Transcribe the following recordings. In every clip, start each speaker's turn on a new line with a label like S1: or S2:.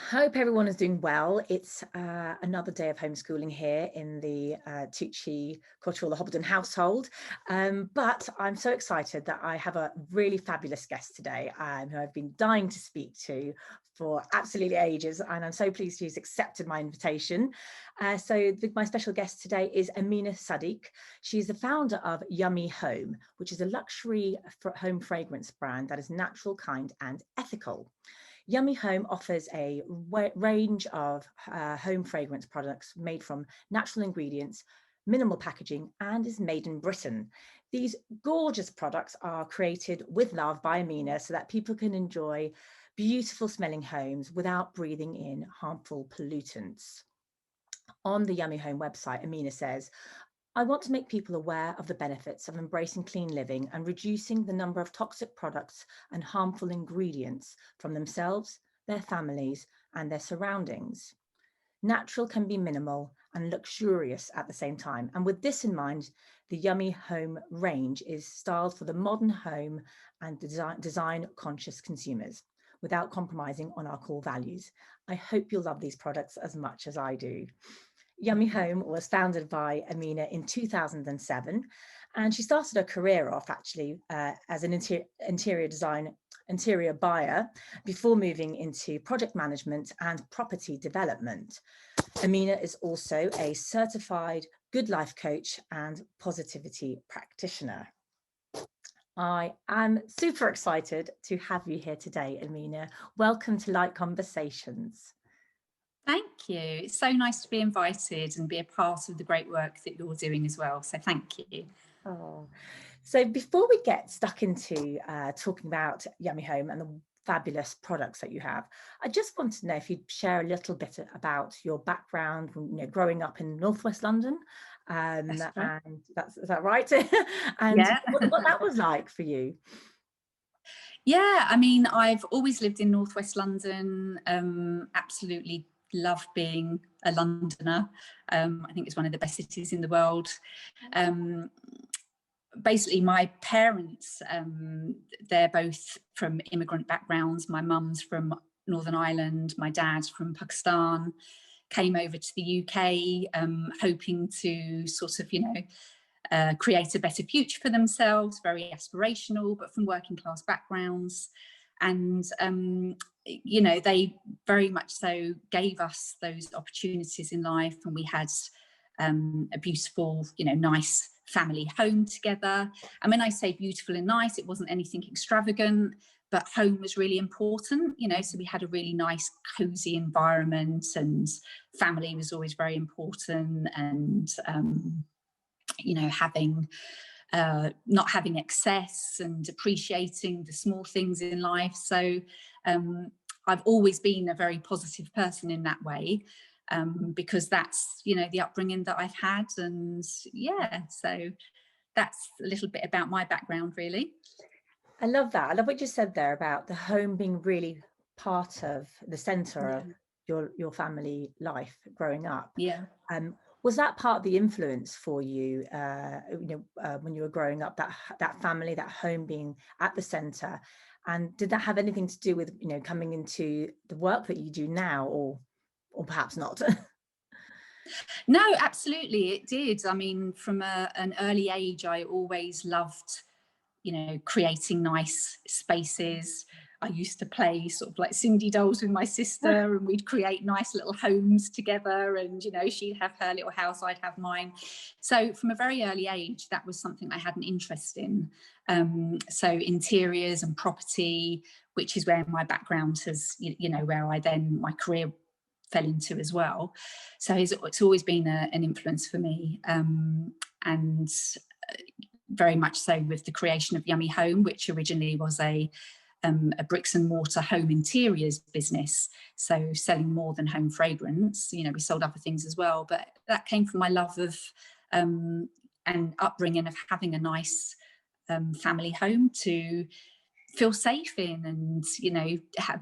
S1: Hope everyone is doing well. It's another day of homeschooling here in the Tuğçe Koçoğlu-Hobden household. But I'm so excited that I have a really fabulous guest today who I've been dying to speak to for absolutely ages. And I'm so pleased she's accepted my invitation. My special guest today is Amina Sadiq. She's the founder of Yummy Home, which is a luxury home fragrance brand that is natural, kind and ethical. Yummy Home offers a range of home fragrance products made from natural ingredients, minimal packaging, and is made in Britain. These gorgeous products are created with love by Amina so that people can enjoy beautiful smelling homes without breathing in harmful pollutants. On the Yummy Home website, Amina says, I want to make people aware of the benefits of embracing clean living and reducing the number of toxic products and harmful ingredients from themselves, their families, and their surroundings. Natural can be minimal and luxurious at the same time. And with this in mind, the Yummy Home range is styled for the modern home and design-conscious consumers without compromising on our core values. I hope you'll love these products as much as I do. Yummy Home was founded by Amina in 2007, and she started her career off actually as an interior buyer before moving into project management and property development. Amina is also a certified good life coach and positivity practitioner. I am super excited to have you here today, Amina. Welcome to Light Conversations.
S2: Thank you. It's so nice to be invited and be a part of the great work that you're doing as well. So thank you.
S1: Oh, so before we get stuck into talking about Yummy Home and the fabulous products that you have, I just want to know if you'd share a little bit about your background, growing up in Northwest London. That's right. And is that right? And yeah. what that was like for you.
S2: Yeah, I mean, I've always lived in Northwest London, absolutely love being a Londoner. I think it's one of the best cities in the world. Basically, my parents, they're both from immigrant backgrounds. My mum's from Northern Ireland, my dad's from Pakistan, came over to the UK, hoping to sort of, create a better future for themselves, very aspirational, but from working class backgrounds. And, they very much so gave us those opportunities in life. And we had a beautiful, nice family home together. And when I say beautiful and nice, it wasn't anything extravagant, but home was really important, so we had a really nice, cozy environment, and family was always very important. And, not having excess and appreciating the small things in life. So I've always been a very positive person in that way, because that's, the upbringing that I've had. And yeah, so that's a little bit about my background, really.
S1: I love that. I love what you said there about the home being really part of the centre of your family life growing up.
S2: Yeah.
S1: Was that part of the influence for you, when you were growing up, that family, that home being at the centre? And did that have anything to do with, coming into the work that you do now, or perhaps not?
S2: No, absolutely, it did. I mean, from an early age, I always loved, creating nice spaces. I used to play sort of like Cindy dolls with my sister, and we'd create nice little homes together, and she'd have her little house, I'd have mine. So from a very early age, that was something I had an interest in. So interiors and property, which is where my background has, where my career fell into as well. So it's always been an influence for me, and very much so with the creation of Yummy Home, which originally was a bricks and mortar home interiors business, so selling more than home fragrance. We sold other things as well, but that came from my love of and upbringing of having a nice family home to feel safe in, and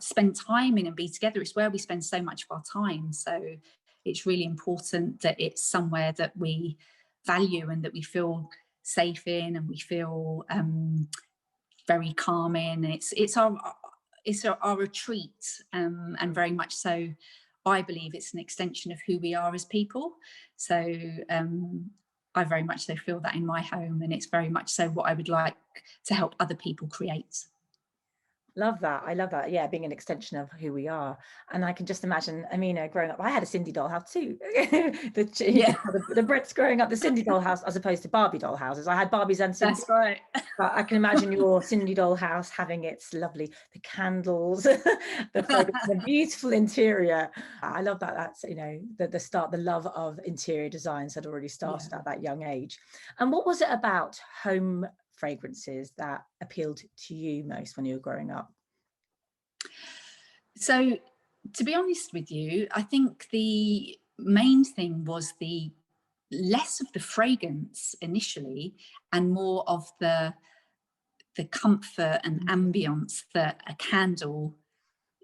S2: spend time in and be together. It's where we spend so much of our time, so it's really important that it's somewhere that we value and that we feel safe in, and we feel very calm in. it's our retreat, and very much so, I believe it's an extension of who we are as people. So I very much so feel that in my home, and it's very much so what I would like to help other people create.
S1: Love that. I love that. Yeah, being an extension of who we are. And I can just imagine Amina growing up. I had a Cindy doll house too. The Brits growing up, the Cindy doll house as opposed to Barbie doll houses. I had Barbies and Cindy.
S2: That's right.
S1: But I can imagine your Cindy doll house having its lovely, the candles, the fragrance, the beautiful interior. I love that. That's, you know, the start, the love of interior designs had already started at that young age. And what was it about home fragrances that appealed to you most when you were growing up?
S2: So, to be honest with you, I think the main thing was the less of the fragrance initially, and more of the comfort and ambience that a candle,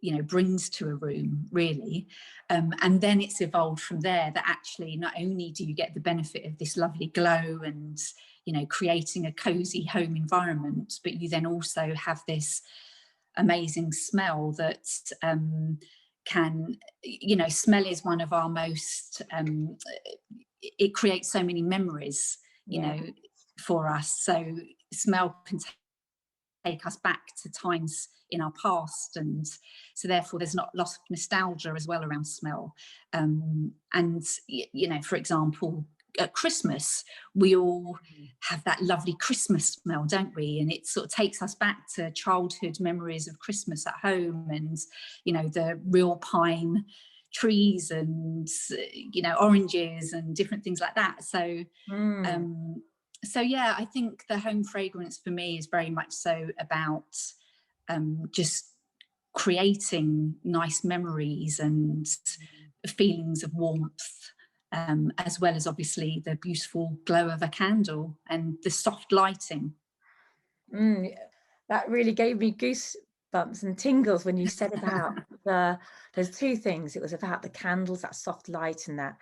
S2: you know, brings to a room, really. And then it's evolved from there, that actually not only do you get the benefit of this lovely glow and, you know, creating a cozy home environment, but you then also have this amazing smell that can, you know, smell is one of our most, it creates so many memories, you know, for us. So smell can take us back to times in our past, and so therefore there's not lots of nostalgia as well around smell. And you know, for example, at Christmas we all have that lovely Christmas smell, don't we? And it sort of takes us back to childhood memories of Christmas at home, and you know, the real pine trees and, you know, oranges and different things like that. So so yeah, I think the home fragrance for me is very much so about just creating nice memories and feelings of warmth, as well as obviously the beautiful glow of a candle and the soft lighting.
S1: That really gave me goosebumps and tingles when you said about there's two things. It was about the candles, that soft light, and that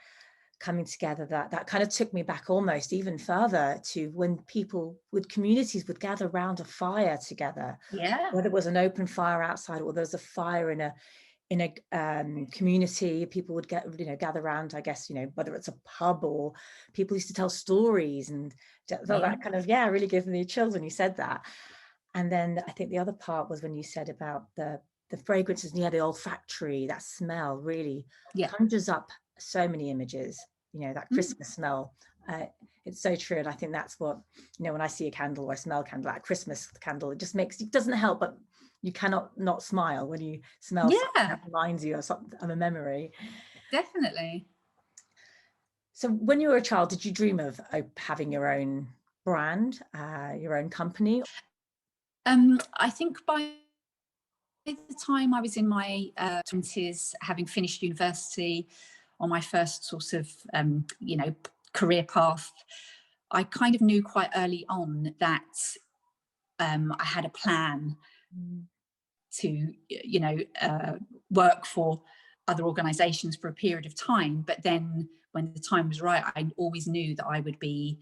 S1: coming together, that kind of took me back almost even further to when communities would gather around a fire together. Whether it was an open fire outside or there was a fire in a community, people would gather around, I guess, you know, whether it's a pub or people used to tell stories, and that kind of, really gives me chills when you said that. And then I think the other part was when you said about the fragrances, and the olfactory, that smell really conjures up so many images, you know, that Christmas smell. It's so true. And I think that's what, you know, when I see a candle or I smell a candle, like a Christmas candle, it doesn't help, but you cannot not smile when you smell something that reminds you of a memory.
S2: Definitely.
S1: So when you were a child, did you dream of having your own brand, your own company?
S2: I think by the time I was in my 20s, having finished university on my first sort of, you know, career path, I kind of knew quite early on that I had a plan to, you know, work for other organisations for a period of time. But then when the time was right, I always knew that I would be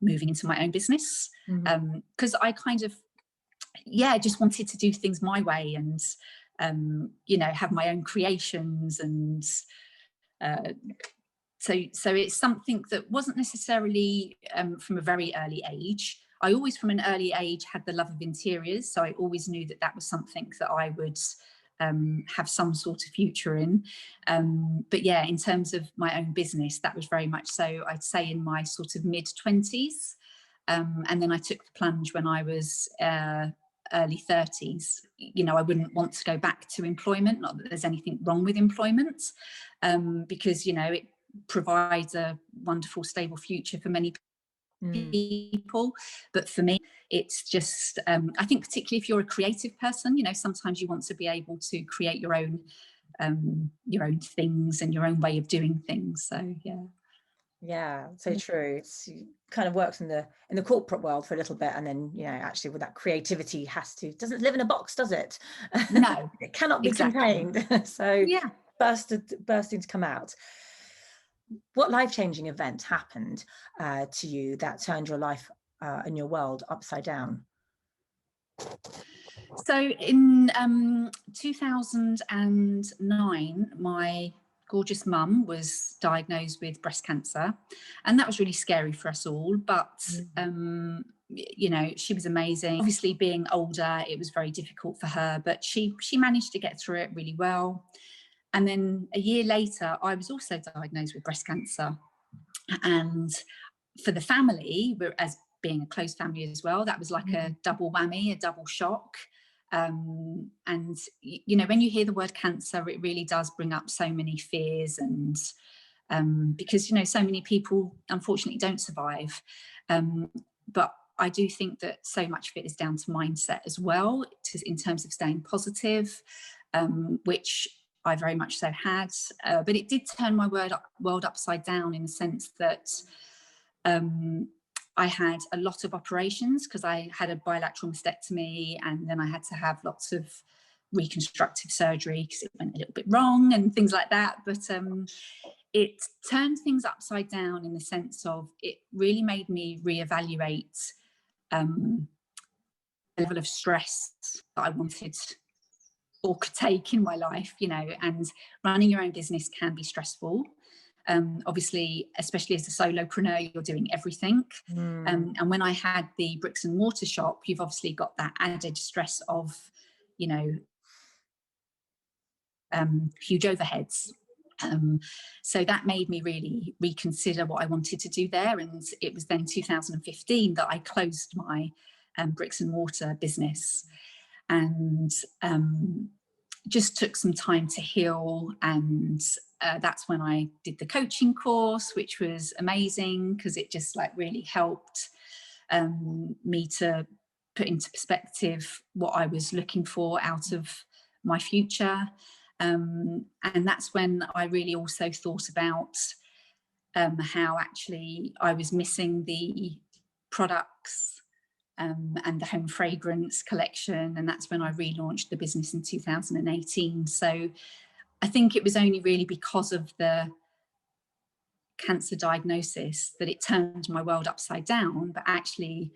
S2: moving into my own business, because I kind of, just wanted to do things my way and, you know, have my own creations. And so it's something that wasn't necessarily from a very early age. I always, from an early age, had the love of interiors. So I always knew that was something that I would have some sort of future in. But yeah, in terms of my own business, that was very much so, I'd say, in my sort of mid-20s. And then I took the plunge when I was early 30s. You know, I wouldn't want to go back to employment, not that there's anything wrong with employment, because, you know, it provides a wonderful, stable future for many people. But for me, it's just, I think particularly if you're a creative person, you know, sometimes you want to be able to create your own things and your own way of doing things. So yeah,
S1: so true. It kind of works in the corporate world for a little bit, and then, you know, actually with that creativity doesn't live in a box, does it?
S2: No,
S1: it cannot be contained. So bursting to come out. What life-changing event happened to you that turned your life and your world upside down?
S2: So in 2009, my gorgeous mum was diagnosed with breast cancer, and that was really scary for us all, but you know, she was amazing. Obviously, being older, it was very difficult for her, but she managed to get through it really well. And then a year later, I was also diagnosed with breast cancer, and for the family, as being a close family as well, that was like a double whammy, a double shock. And you know, when you hear the word cancer, it really does bring up so many fears, and because, you know, so many people unfortunately don't survive. But I do think that so much of it is down to mindset as well, in terms of staying positive, which I very much so had. But it did turn my world upside down, in the sense that I had a lot of operations, because I had a bilateral mastectomy, and then I had to have lots of reconstructive surgery because it went a little bit wrong and things like that. But it turned things upside down, in the sense of it really made me reevaluate the level of stress that I wanted or could take in my life, you know. And running your own business can be stressful. Obviously, especially as a solopreneur, you're doing everything. And when I had the bricks and mortar shop, you've obviously got that added stress of, you know, huge overheads. So that made me really reconsider what I wanted to do there. And it was then 2015 that I closed my bricks and mortar business, and just took some time to heal. And that's when I did the coaching course, which was amazing, because it just like really helped me to put into perspective what I was looking for out of my future. And that's when I really also thought about how actually I was missing the products and the home fragrance collection. And that's when I relaunched the business in 2018. So I think it was only really because of the cancer diagnosis that it turned my world upside down, but actually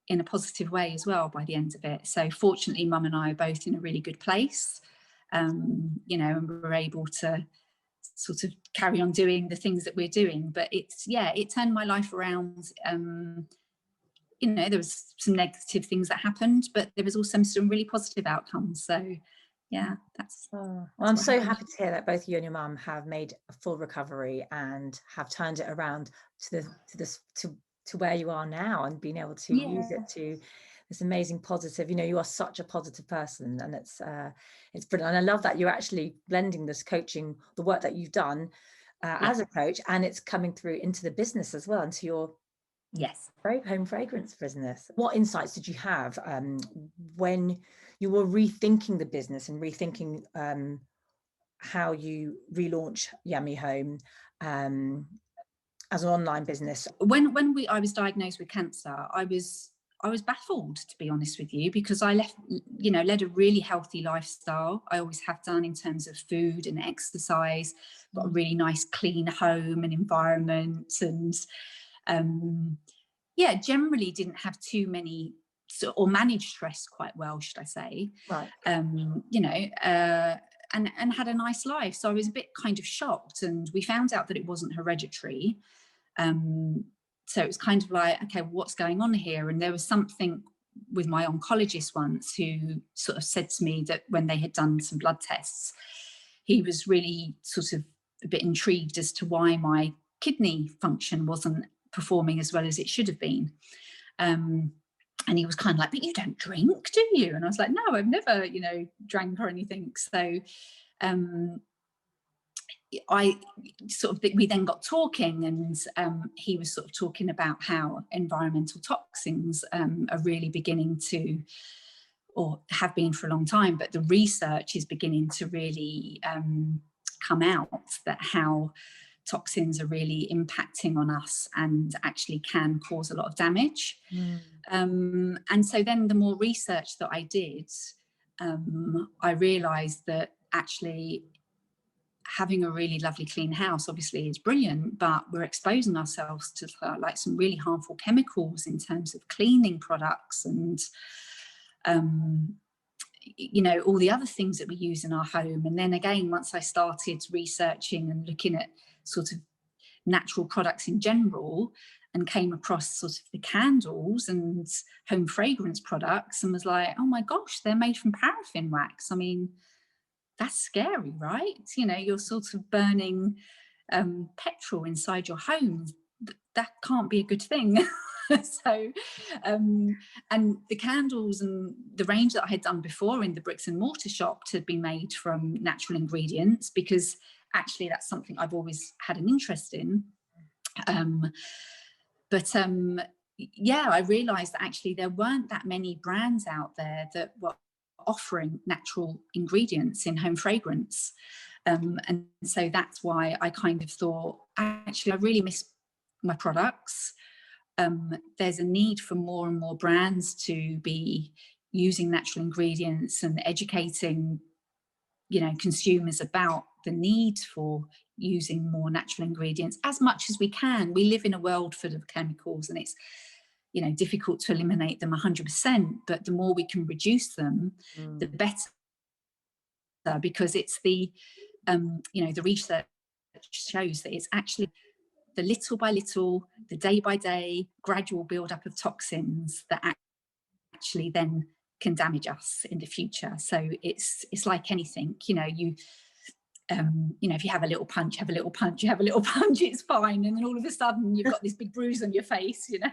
S2: in a positive way as well by the end of it. So fortunately, Mum and I are both in a really good place, you know, and we're able to sort of carry on doing the things that we're doing. But it's, yeah, it turned my life around. You know, there was some negative things that happened, but there was also some really positive outcomes. So yeah, that's
S1: well, I'm so happy to hear that both you and your mum have made a full recovery and have turned it around to where you are now, and being able to use it to this amazing positive. You know, you are such a positive person, and it's brilliant. And I love that you're actually blending this coaching, the work that you've done as a coach, and it's coming through into the business as well, into your home fragrance business. What insights did you have when you were rethinking the business and rethinking how you relaunch Yummy Home as an online business?
S2: When I was diagnosed with cancer, I was baffled, to be honest with you, because I led a really healthy lifestyle. I always have done, in terms of food and exercise, got a really nice clean home and environment, and generally didn't have too many, or managed stress quite well, should I say.
S1: Right.
S2: You know, and had a nice life. So I was a bit kind of shocked, and we found out that it wasn't hereditary. So it was kind of like, okay, what's going on here? And there was something with my oncologist once, who sort of said to me that when they had done some blood tests, he was really sort of a bit intrigued as to why my kidney function wasn't performing as well as it should have been. And he was kind of like, but you don't drink, do you? And I was like, no, I've never, you know, drank or anything. So we then got talking, and he was sort of talking about how environmental toxins are really beginning to, or have been for a long time, but the research is beginning to really come out, that how toxins are really impacting on us and actually can cause a lot of damage. And so then the more research that I did, I realized that actually having a really lovely clean house obviously is brilliant, but we're exposing ourselves to like some really harmful chemicals in terms of cleaning products. And you know, all the other things that we use in our home. And then again, once I started researching and looking at sort of natural products in general, and came across sort of the candles and home fragrance products, and was like, oh my gosh, they're made from paraffin wax. I mean, that's scary, right? You know, you're sort of burning petrol inside your home. That can't be a good thing. So, and the candles and the range that I had done before in the bricks and mortar shop had been made from natural ingredients, because actually that's something I've always had an interest in. Yeah, I realized that actually there weren't that many brands out there that were offering natural ingredients in home fragrance. And so that's why I kind of thought, actually, I really miss my products. There's a need for more and more brands to be using natural ingredients and educating, you know, consumers about the need for using more natural ingredients as much as we can. We live in a world full of chemicals, and it's, you know, difficult to eliminate them 100%, but the more we can reduce them, the better, because it's the, you know, the research shows that it's actually the little by little, the day by day, gradual build-up of toxins that actually then can damage us in the future. So it's like anything, you know, you know, if you have a little punch, have a little punch, you have a little punch, it's fine, and then all of a sudden you've got this big bruise on your face, you know.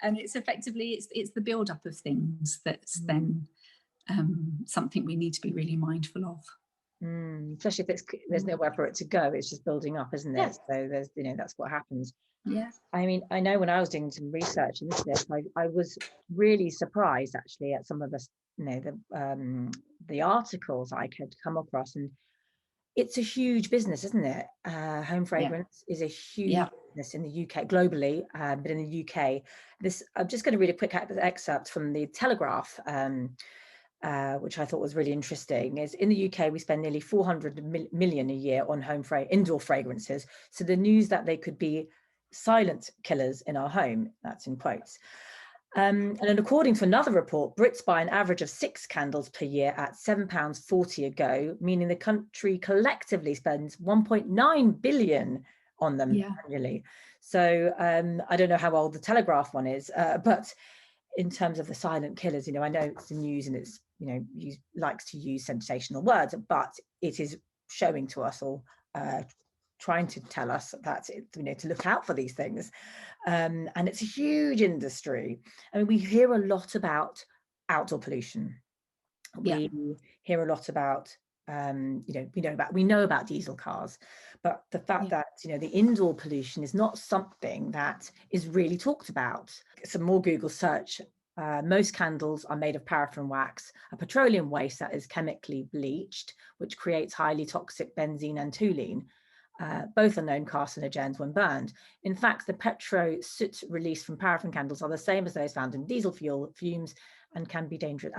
S2: And it's effectively it's the build-up of things that's then something we need to be really mindful of.
S1: Especially if there's nowhere for it to go, it's just building up, isn't it?
S2: Yeah.
S1: So there's, you know, that's what happens.
S2: Yeah.
S1: I mean, I know when I was doing some research into this, I was really surprised actually at some of the, you know, the articles I could come across, and it's a huge business, isn't it? Home fragrance is a huge business in the UK, globally, but in the UK, I'm just going to read a quick excerpt from the Telegraph, which I thought was really interesting. Is in the UK we spend nearly 400 million a year on indoor fragrances. So the news that they could be silent killers in our home, that's in quotes. And then according to another report, Brits buy an average of 6 candles per year at £7.40 a go, meaning the country collectively spends 1.9 billion on them annually. So I don't know how old the Telegraph one is, but in terms of the silent killers, you know, I know it's the news and it's, you know, likes to use sensational words, but it is showing to us, or trying to tell us that, you know, to look out for these things. And it's a huge industry. I mean, we hear a lot about outdoor pollution. We hear a lot about, you know, we know about diesel cars, but the fact that, you know, the indoor pollution is not something that is really talked about. Some more Google search. Most candles are made of paraffin wax, a petroleum waste that is chemically bleached, which creates highly toxic benzene and toluene. Both are known carcinogens when burned. In fact, the petro soot released from paraffin candles are the same as those found in diesel fuel fumes, and can be dangerous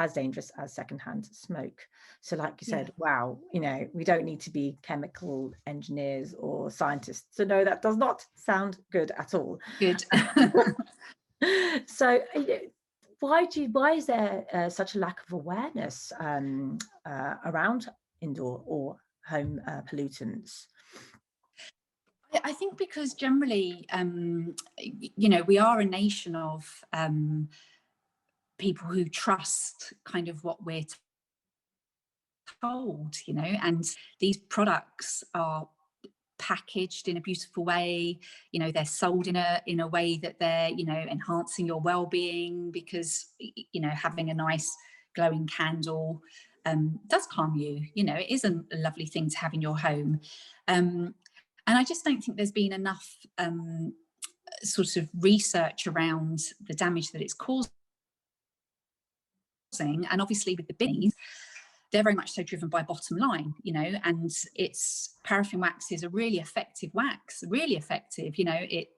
S1: as secondhand smoke. So like you said, wow, you know, we don't need to be chemical engineers or scientists to know that does not sound good at all.
S2: Good.
S1: So why is there such a lack of awareness around indoor or home pollutants?
S2: I think because generally, you know, we are a nation of people who trust kind of what we're told, you know, and these products are packaged in a beautiful way, you know, they're sold in a way that they're, you know, enhancing your well-being, because, you know, having a nice glowing candle does calm you, you know, it is a lovely thing to have in your home. And I just don't think there's been enough sort of research around the damage that it's causing. And obviously with the bees, they're very much so driven by bottom line, you know, and it's paraffin wax is a really effective wax, really effective, you know, it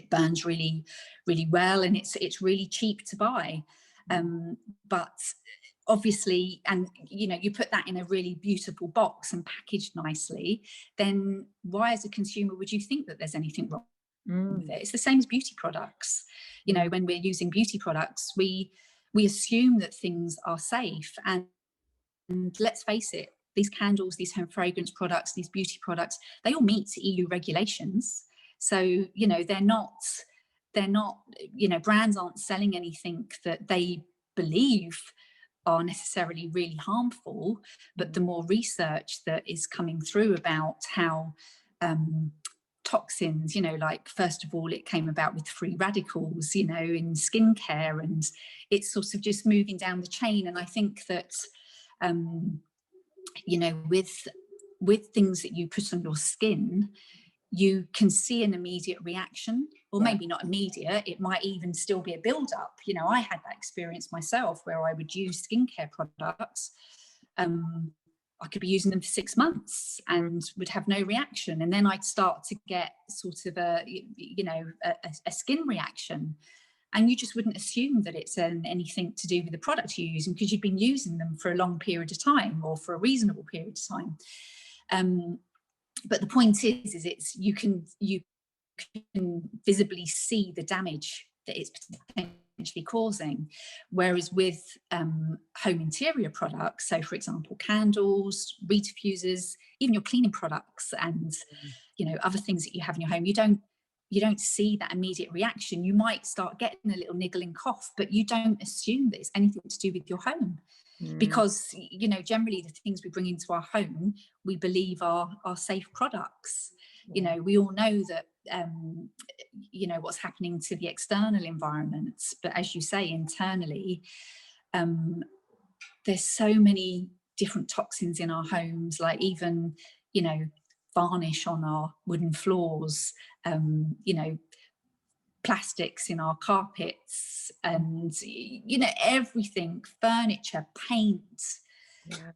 S2: burns really, really well, and it's really cheap to buy. But obviously, and you know, you put that in a really beautiful box and packaged nicely, then why as a consumer would you think that there's anything wrong with it? It's the same as beauty products. You know, when we're using beauty products, we we assume that things are safe. And let's face it, these candles, these home fragrance products, these beauty products, they all meet EU regulations. So, you know, they're not, you know, brands aren't selling anything that they believe are necessarily really harmful, but the more research that is coming through about how toxins, you know, like first of all, it came about with free radicals, you know, in skincare, and it's sort of just moving down the chain. And I think that, you know, with things that you put on your skin, you can see an immediate reaction, or maybe not immediate, it might even still be a build-up. You know, I had that experience myself where I would use skincare products. I could be using them for 6 months and would have no reaction. And then I'd start to get sort of a skin reaction. And you just wouldn't assume that it's anything to do with the product you're using, because you've been using them for a long period of time, or for a reasonable period of time. But the point is it's you can visibly see the damage that it's potentially causing. Whereas with home interior products, so for example, candles, reed diffusers, even your cleaning products, and you know, other things that you have in your home, you don't see that immediate reaction. You might start getting a little niggling cough, but you don't assume that it's anything to do with your home. Because, you know, generally the things we bring into our home, we believe are safe products. You know, we all know that, you know, what's happening to the external environment, but as you say, internally, there's so many different toxins in our homes, like even, you know, varnish on our wooden floors, you know, plastics in our carpets, and you know, everything, furniture, paint,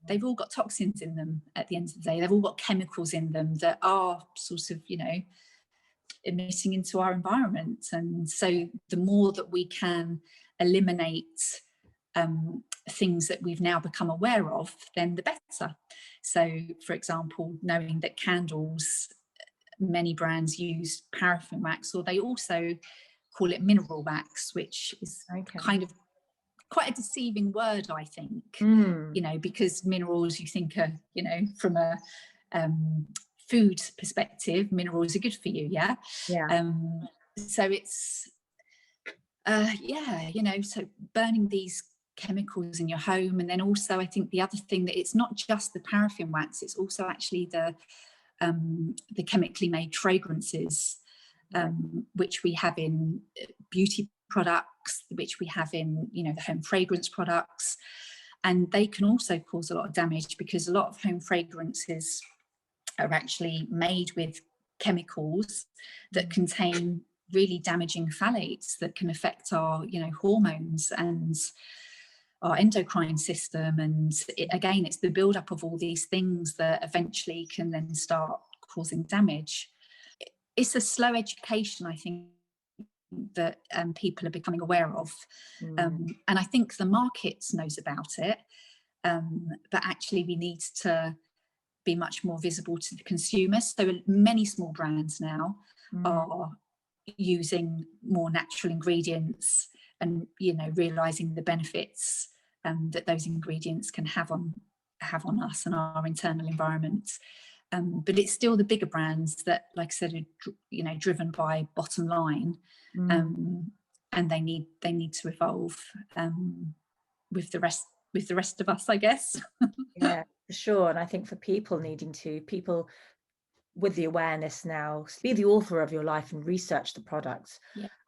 S2: they've all got toxins in them. At the end of the day, they've all got chemicals in them that are sort of, you know, emitting into our environment. And so the more that we can eliminate things that we've now become aware of, then the better. So for example, knowing that candles, many brands use paraffin wax, or they also call it mineral wax, which is kind of quite a deceiving word, I think. You know, because minerals, you think, you know, from a food perspective, minerals are good for you, so it's you know, so burning these chemicals in your home. And then also I think the other thing, that it's not just the paraffin wax, it's also actually the chemically made fragrances, which we have in beauty products, which we have in, you know, the home fragrance products. And they can also cause a lot of damage, because a lot of home fragrances are actually made with chemicals that contain really damaging phthalates that can affect our, you know, hormones and our endocrine system. And again, it's the buildup of all these things that eventually can then start causing damage. It's a slow education, I think, that people are becoming aware of. And I think the market knows about it, but actually we need to be much more visible to the consumers. So many small brands now are using more natural ingredients, and, you know, realizing the benefits that those ingredients can have on us and our internal environment. But it's still the bigger brands that, like I said, are, you know, driven by bottom line, and they need to evolve with the rest of us, I guess.
S1: Yeah, for sure. And I think for people with the awareness now, be the author of your life and research the products,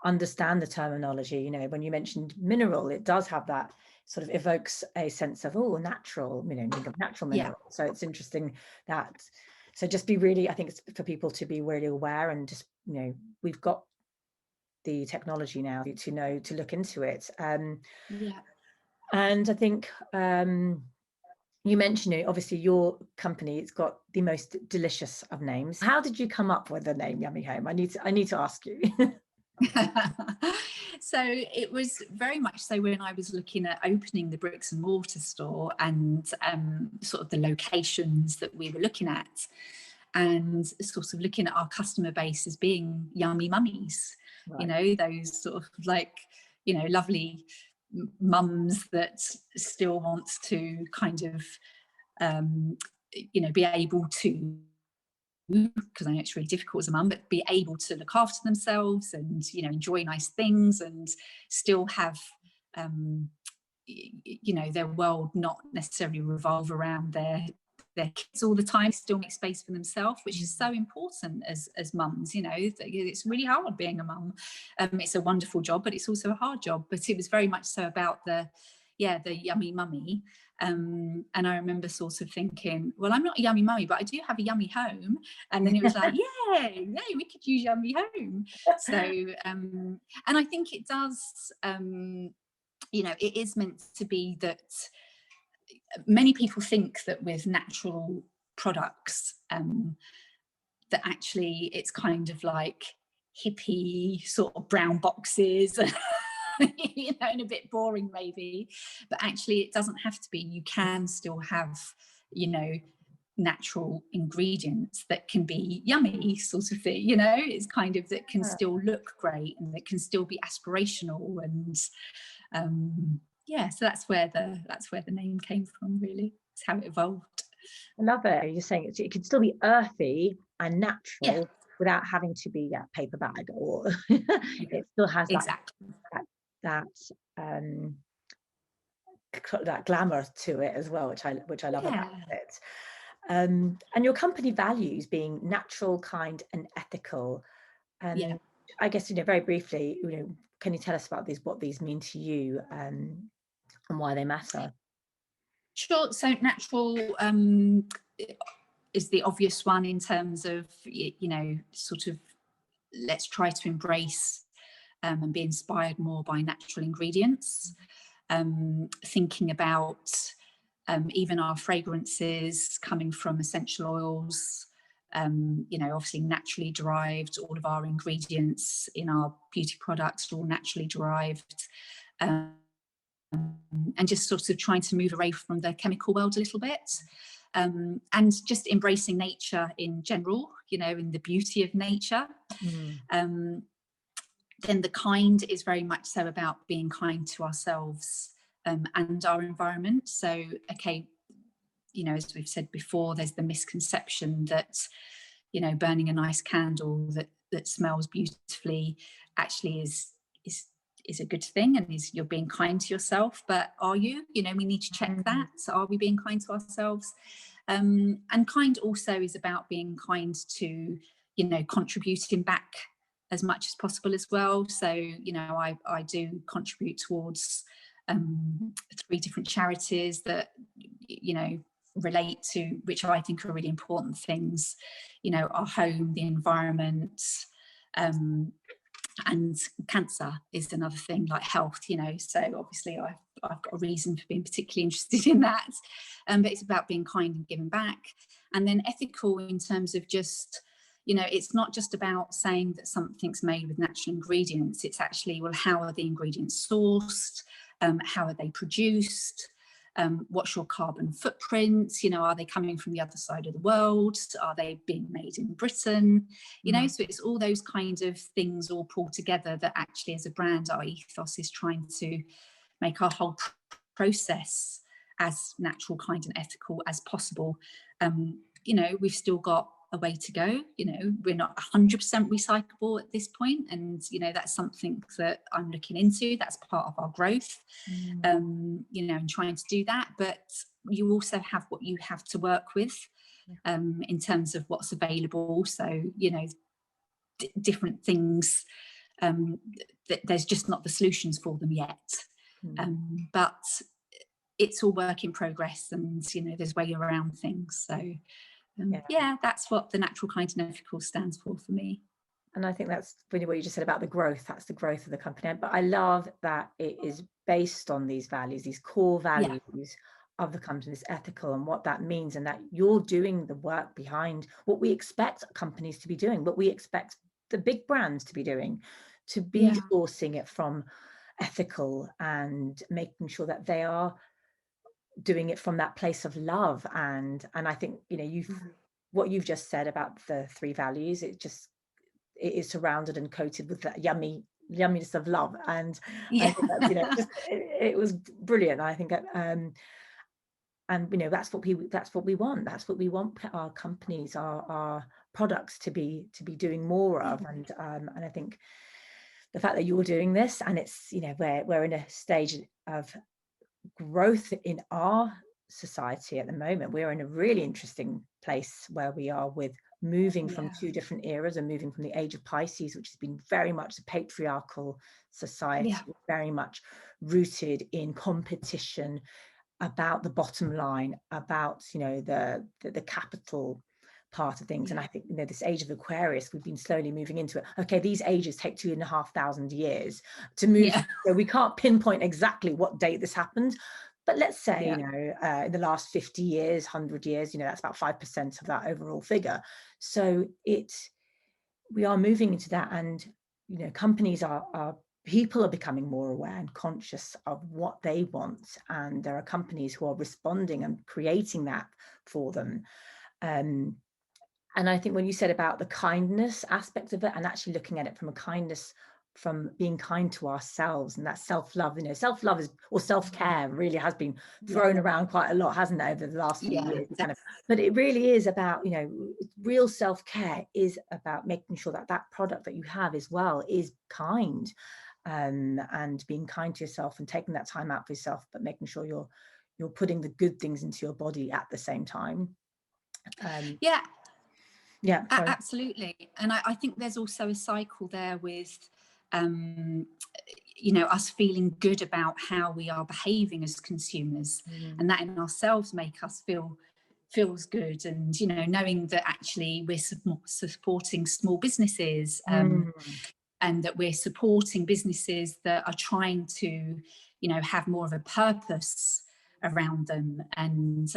S1: understand the terminology. You know, when you mentioned mineral, it does have that sort of evokes a sense of, oh, natural, you know, think of natural mineral. So it's interesting that, so just be really, I think it's for people to be really aware, and just, you know, we've got the technology now to know to look into it. And I think you mentioned it, obviously your company, it's got the most delicious of names. How did you come up with the name Yummy Home? I need to ask you.
S2: So it was very much so when I was looking at opening the bricks and mortar store, and sort of the locations that we were looking at, and sort of looking at our customer base as being yummy mummies, you know, those sort of like, you know, lovely mums that still wants to kind of, be able to, because I know it's really difficult as a mum, but be able to look after themselves and, enjoy nice things and still have, their world not necessarily revolve around their kids all the time, still make space for themselves, which is so important as mums. It's really hard being a mum. It's a wonderful job, but it's also a hard job. But it was very much so about the yummy mummy. And I remember sort of thinking, well, I'm not a yummy mummy, but I do have a yummy home. And then it was like, yeah, we could use yummy home. So, and I think it does, it is meant to be that many people think that with natural products, that actually it's kind of like hippie sort of brown boxes, and a bit boring maybe, but actually it doesn't have to be. You can still have, natural ingredients that can be yummy sort of thing, it's kind of that can still look great and that can still be aspirational. And so that's where the name came from, really. It's how it evolved.
S1: I love it. You're saying it can still be earthy and natural without having to be a paper bag, or it still has that glamour to it as well, which I love about it. And your company values being natural, kind, and ethical. And I guess, very briefly, can you tell us about what these mean to you, and why they matter?
S2: Sure. So natural is the obvious one in terms of, sort of let's try to embrace and be inspired more by natural ingredients. Thinking about even our fragrances coming from essential oils, obviously naturally derived. All of our ingredients in our beauty products are all naturally derived. And just sort of trying to move away from the chemical world a little bit, and just embracing nature in general, in the beauty of nature. Then the kind is very much so about being kind to ourselves and our environment. So, okay, as we've said before, there's the misconception that, burning a nice candle that smells beautifully actually is a good thing, and you're being kind to yourself. But are you? We need to check that. So are we being kind to ourselves? And kind also is about being kind to, contributing back as much as possible as well. So, I do contribute towards 3 different charities that, relate to, which I think are really important things, our home, the environment, and cancer is another thing, like health, so obviously I've got a reason for being particularly interested in that, but it's about being kind and giving back. And then ethical in terms of just, it's not just about saying that something's made with natural ingredients. It's actually, well, how are the ingredients sourced? How are they produced? What's your carbon footprint? Are they coming from the other side of the world? Are they being made in Britain? So it's all those kinds of things all pulled together that actually, as a brand, our ethos is trying to make our whole process as natural, kind, and ethical as possible. We've still got a way to go. We're not 100% recyclable at this point, and that's something that I'm looking into. That's part of our growth, and trying to do that. But you also have what you have to work with in terms of what's available. So different things, there's just not the solutions for them yet, but it's all work in progress, and there's way around things. So that's what the natural, kind, and ethical stands for me.
S1: And I think that's really what you just said about the growth. That's the growth of the company. But I love that it is based on these values, these core values of the company, this ethical, and what that means, and that you're doing the work behind what we expect companies to be doing, what we expect the big brands to be doing, to be sourcing it from ethical and making sure that they are doing it from that place of love. And I think what you've just said about the 3 values, it is surrounded and coated with that yummy yumminess of love. And I
S2: Yeah.
S1: think that's, you know, just it was brilliant. I think and you know, that's what we want. That's what we want our companies, our products to be doing more of. And I think the fact that you're doing this, and it's, you know, we're in a stage of growth in our society at the moment. We're in a really interesting place where we are with moving from two different eras, and moving from the age of Pisces, which has been very much a patriarchal society, very much rooted in competition, about the bottom line, about, you know, the capital part of things. And I think, you know, this age of Aquarius, we've been slowly moving into it. Okay, these ages take 2,500 years to move. So we can't pinpoint exactly what date this happened, but let's say, you know, in the last 50 years, 100 years, you know, that's about 5% of that overall figure. So we are moving into that. And, you know, companies people are becoming more aware and conscious of what they want. And there are companies who are responding and creating that for them. And I think when you said about the kindness aspect of it, and actually looking at it from a kindness, from being kind to ourselves, and that self-love, you know, self-love is, or self-care really has been thrown around quite a lot, hasn't it, over the last few years, kind of, but it really is about, you know, real self-care is about making sure that that product that you have as well is kind, and being kind to yourself and taking that time out for yourself, but making sure you're putting the good things into your body at the same time. Absolutely.
S2: And I think there's also a cycle there with you know, us feeling good about how we are behaving as consumers, and that in ourselves make us feels good. And, you know, knowing that actually we're supporting small businesses, and that we're supporting businesses that are trying to, you know, have more of a purpose around them. And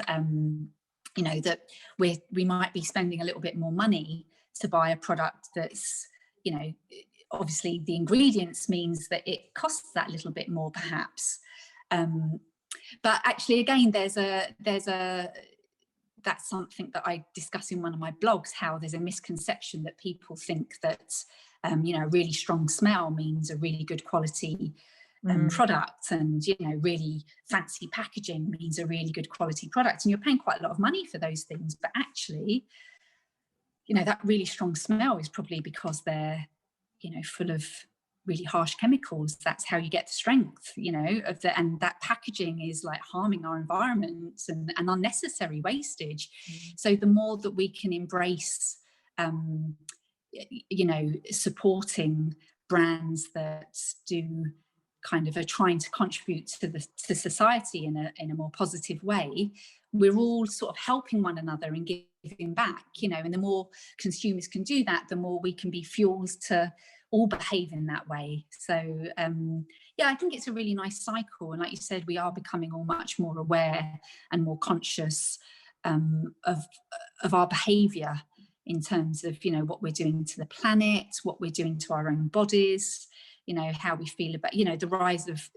S2: you know, that we might be spending a little bit more money to buy a product that's, you know, obviously the ingredients means that it costs that little bit more perhaps, but actually again that's something that I discuss in one of my blogs, how there's a misconception that people think that you know, a really strong smell means a really good quality product, and, you know, really fancy packaging means a really good quality product, and you're paying quite a lot of money for those things. But actually, you know, that really strong smell is probably because they're, you know, full of really harsh chemicals. That's how you get the strength, you know, of the, and that packaging is like harming our environment and unnecessary wastage. So the more that we can embrace you know, supporting brands that do kind of are trying to contribute to society in a more positive way, we're all sort of helping one another and giving back, you know. And the more consumers can do that, the more we can be fuels to all behave in that way. So yeah, I think it's a really nice cycle. And like you said, we are becoming all much more aware and more conscious of our behavior in terms of, you know, what we're doing to the planet, what we're doing to our own bodies, you know, how we feel about, you know, the rise of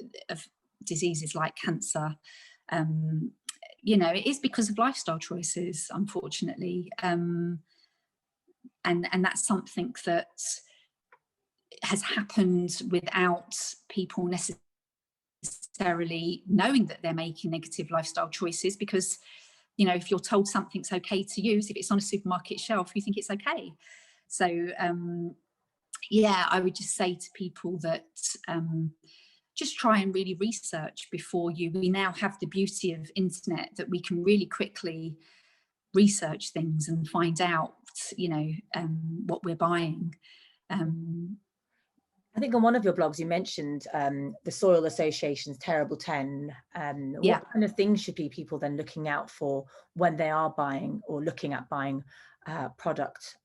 S2: diseases like cancer. You know, it is because of lifestyle choices, unfortunately. And that's something that has happened without people necessarily knowing that they're making negative lifestyle choices, because, you know, if you're told something's okay to use, if it's on a supermarket shelf, you think it's okay. So yeah, I would just say to people that just try and really research before we now have the beauty of internet that we can really quickly research things and find out, you know, what we're buying.
S1: I think on one of your blogs you mentioned the Soil Association's Terrible 10. What kind of things should be people then looking out for when they are buying or looking at buying product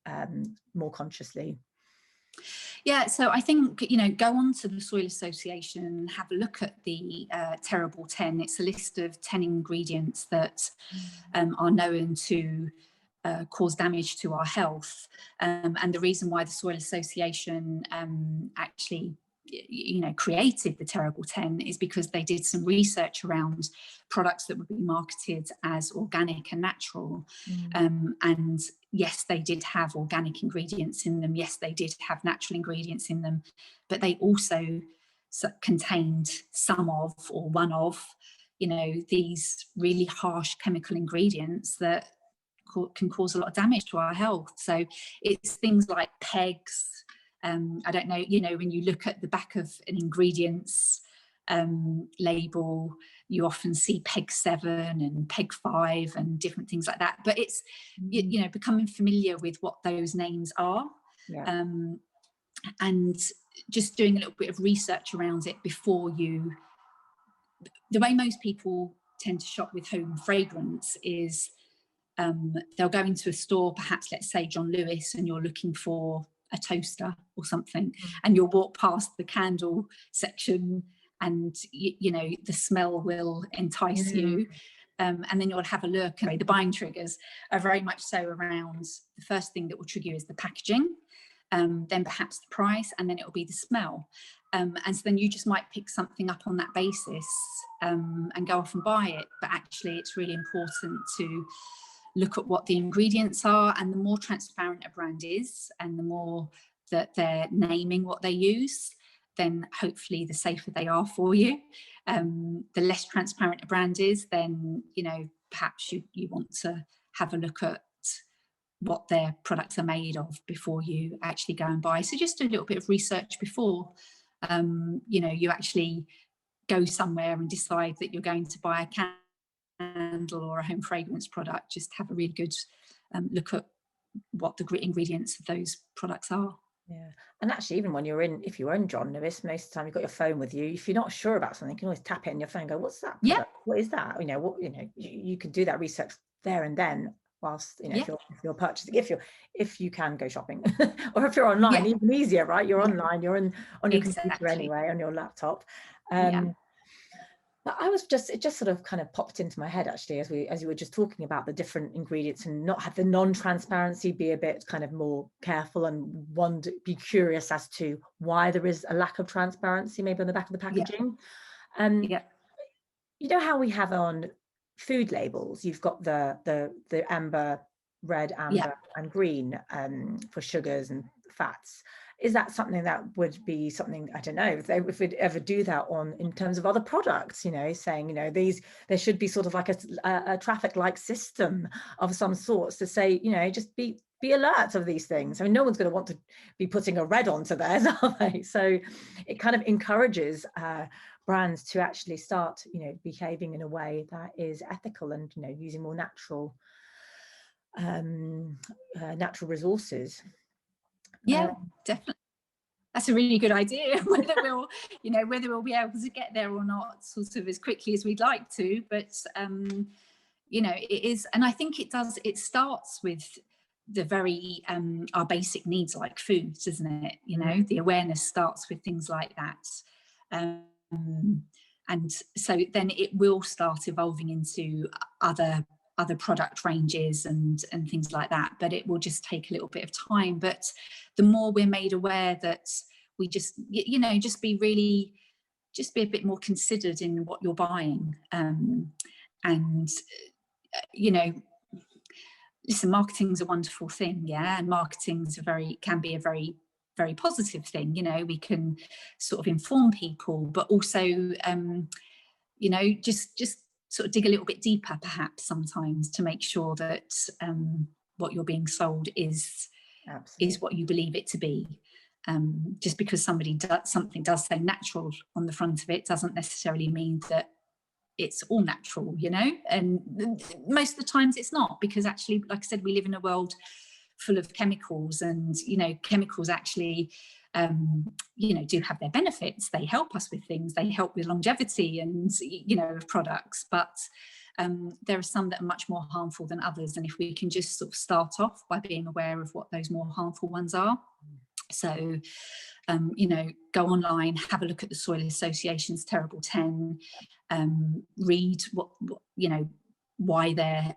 S1: more consciously?
S2: Yeah, so I think, you know, go on to the Soil Association and have a look at the Terrible 10. It's a list of 10 ingredients that are known to cause damage to our health. And the reason why the Soil Association actually, you know, created the Terrible 10 is because they did some research around products that would be marketed as organic and natural. And yes, they did have organic ingredients in them. Yes, they did have natural ingredients in them, but they also contained some of, or one of, you know, these really harsh chemical ingredients that can cause a lot of damage to our health. So it's things like PEGs. I don't know, you know, when you look at the back of an ingredients label, you often see PEG 7 and PEG 5 and different things like that. But it's, you know, becoming familiar with what those names are.
S1: Yeah.
S2: And just doing a little bit of research around it before you. The way most people tend to shop with home fragrance is they'll go into a store, perhaps, let's say John Lewis, and you're looking for a toaster or something, and you'll walk past the candle section, and you know, the smell will entice you, and then you'll have a look. And the buying triggers are very much so around, the first thing that will trigger you is the packaging, then perhaps the price, and then it will be the smell. And so then you just might pick something up on that basis and go off and buy it. But actually, it's really important to look at what the ingredients are, and the more transparent a brand is, and the more that they're naming what they use, then hopefully the safer they are for you. The less transparent a brand is, then, you know, perhaps you want to have a look at what their products are made of before you actually go and buy. So just do a little bit of research before you know, you actually go somewhere and decide that you're going to buy a candle or a home fragrance product. Just have a really good look at what the ingredients of those products are.
S1: Yeah, and actually, even when you're in, if you're in John Lewis, most of the time you've got your phone with you. If you're not sure about something, you can always tap it in your phone and go, what's that product?
S2: Yeah.
S1: What is that? You know, what, you know, you can do that research there and then, whilst, you know,
S2: Yeah.
S1: if you're purchasing, if you can go shopping, or if you're online, even easier, right? You're online, you're on your computer anyway, on your laptop. But it just sort of kind of popped into my head, actually, as you were just talking about the different ingredients, and not have the non-transparency, be a bit kind of more careful, and be curious as to why there is a lack of transparency, maybe on the back of the packaging. You know how we have on food labels, you've got the amber, red, amber, and green for sugars and fats. Is that something that would be something, I don't know, if we'd ever do that in terms of other products, you know, saying, you know, there should be sort of like a traffic light system of some sorts to say, you know, just be alert of these things. I mean, no one's going to want to be putting a red onto theirs, are they? So it kind of encourages brands to actually start, you know, behaving in a way that is ethical, and, you know, using more natural resources.
S2: Definitely. That's a really good idea. Whether we'll be able to get there or not, sort of as quickly as we'd like to, but you know, it is, and I think it starts with the very our basic needs, like foods, doesn't it? You know, the awareness starts with things like that, and so then it will start evolving into other product ranges and things like that, but it will just take a little bit of time. But the more we're made aware that we just, you know, just be a bit more considered in what you're buying, and you know, listen, marketing's a wonderful thing, and marketing's can be a very, very positive thing. You know, we can sort of inform people, but also you know, just sort of dig a little bit deeper, perhaps, sometimes, to make sure that what you're being sold is what you believe it to be. Just because something does say natural on the front of it doesn't necessarily mean that it's all natural, you know. And most of the times it's not, because actually, like I said, we live in a world full of chemicals, and, you know, chemicals actually you know, do have their benefits. They help us with things, they help with longevity and, you know, of products, but there are some that are much more harmful than others. And if we can just sort of start off by being aware of what those more harmful ones are. So you know, go online, have a look at the Soil Association's Terrible 10, read what you know, why they're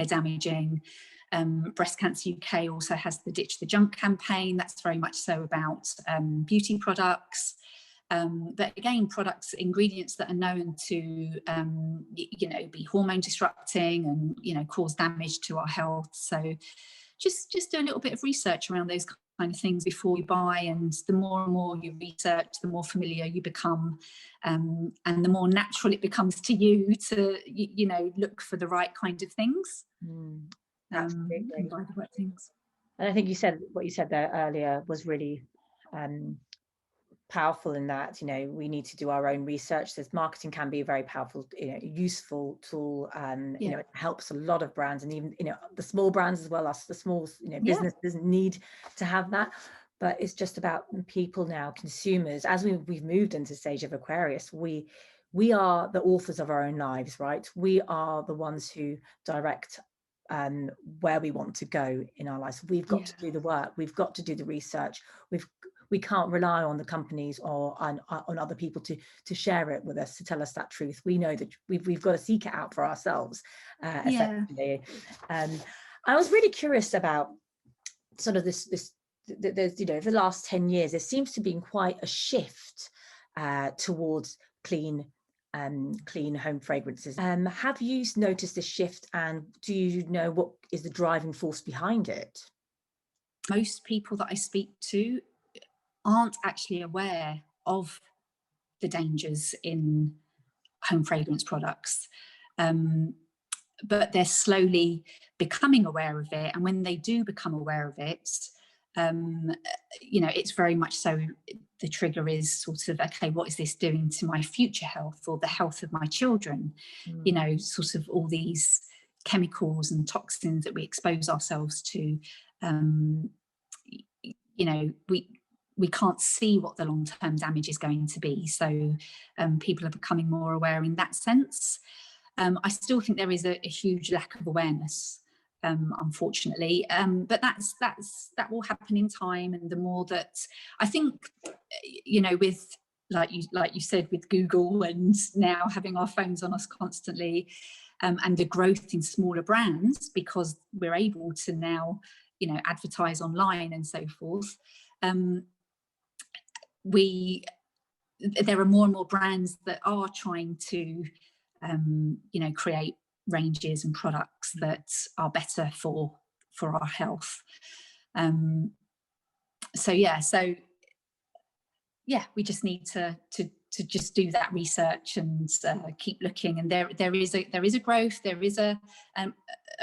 S2: damaging. Breast Cancer UK also has the Ditch the Junk campaign. That's very much so about beauty products. But again, ingredients that are known to, be hormone disrupting and, cause damage to our health. So just do a little bit of research around those kind of things before you buy. And the more and more you research, the more familiar you become, and the more natural it becomes to you to, look for the right kind of things.
S1: Absolutely.
S2: And buy the right things.
S1: And I think what you said there earlier was really powerful in that, we need to do our own research. This marketing can be a very powerful, useful tool. It helps a lot of brands, and even, the small brands as well, us, the small, businesses need to have that. But it's just about people now, consumers, as we've moved into the stage of Aquarius, we are the authors of our own lives, right? We are the ones who direct where we want to go in our lives. We've got to do the work. We've got to do the research. We can't rely on the companies or on other people to share it with us, to tell us that truth. We know that we've got to seek it out for ourselves, essentially. I was really curious about sort of this there's, the last 10 years, there seems to be quite a shift towards clean home fragrances. Have you noticed this shift, and do you know what is the driving force behind it?
S2: Most people that I speak to aren't actually aware of the dangers in home fragrance products, but they're slowly becoming aware of it. And when they do become aware of it, it's very much so, the trigger is sort of, okay, what is this doing to my future health or the health of my children? Sort of all these chemicals and toxins that we expose ourselves to, we can't see what the long-term damage is going to be. So people are becoming more aware in that sense. I still think there is a huge lack of awareness, unfortunately, but that will happen in time. And the more that, I think, with like you said, with Google and now having our phones on us constantly, and the growth in smaller brands, because we're able to now advertise online and so forth, there are more and more brands that are trying to create ranges and products that are better for our health. We just need to just do that research and keep looking. And there is a growth, there is a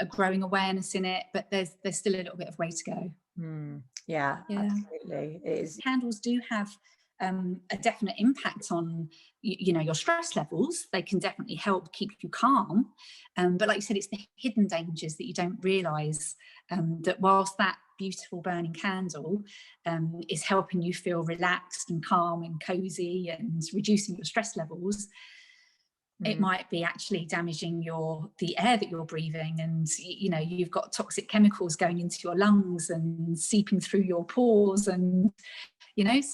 S2: growing awareness in it, but there's still a little bit of way to go.
S1: Yeah, absolutely. It is.
S2: Candles do have a definite impact on your stress levels. They can definitely help keep you calm, but like you said, it's the hidden dangers that you don't realize, that whilst that beautiful burning candle is helping you feel relaxed and calm and cozy and reducing your stress levels, it might be actually damaging the air that you're breathing, and you've got toxic chemicals going into your lungs and seeping through your pores, and there's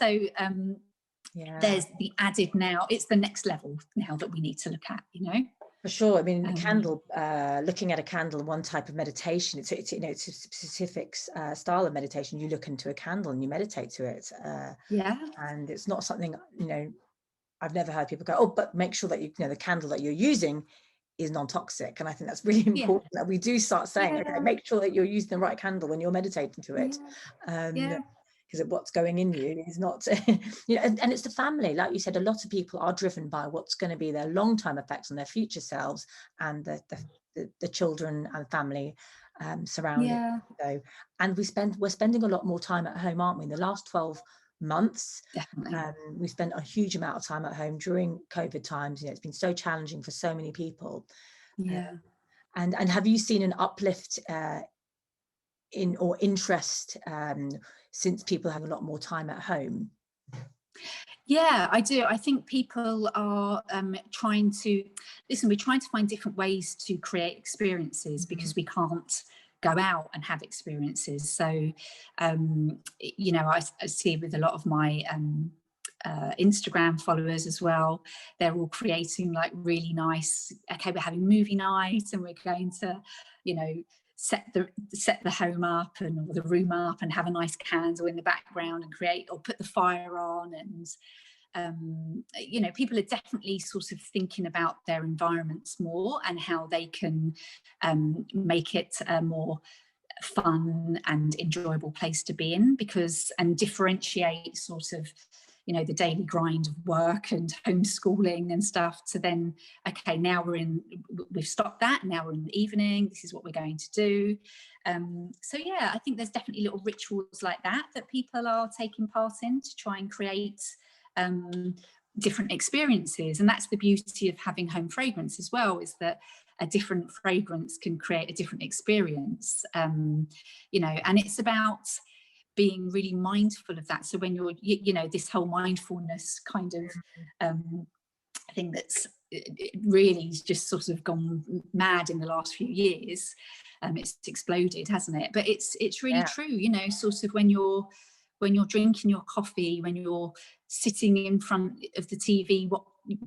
S2: the added, now it's the next level now that we need to look at.
S1: For sure. I mean, a candle, looking at a candle, one type of meditation, it's a specific style of meditation. You look into a candle and you meditate to it. And it's not something, I've never heard people go, oh, but make sure that the candle that you're using is non-toxic. And I think that's really important that we do start saying, okay, make sure that you're using the right candle when you're meditating to it. Because what's going in you is not, and it's the family. Like you said, a lot of people are driven by what's going to be their long-term effects on their future selves and the children and family surrounding. So, and we're spending a lot more time at home, aren't we? In the last 12 months, we spent a huge amount of time at home during COVID times. It's been so challenging for so many people. And have you seen an uplift in or interest since people have a lot more time at home?
S2: Yeah, I do. I think people are trying to we're trying to find different ways to create experiences, because we can't go out and have experiences. So I see with a lot of my Instagram followers as well, they're all creating like really nice, okay, we're having movie night and we're going to set the home up or the room up and have a nice candle in the background and create, or put the fire on, and you know, people are definitely sort of thinking about their environments more and how they can make it a more fun and enjoyable place to be in, because, and differentiate sort of, you know, the daily grind of work and homeschooling and stuff, to then, okay, now we've stopped that, now we're in the evening, this is what we're going to do. So yeah, I think there's definitely little rituals like that people are taking part in to try and create different experiences. And that's the beauty of having home fragrance as well, is that a different fragrance can create a different experience. You know, and it's about being really mindful of that. So when you're, you know, this whole mindfulness kind of thing that's really just sort of gone mad in the last few years, it's exploded, hasn't it? But it's really true, you know, sort of when you're drinking your coffee, when you're sitting in front of the TV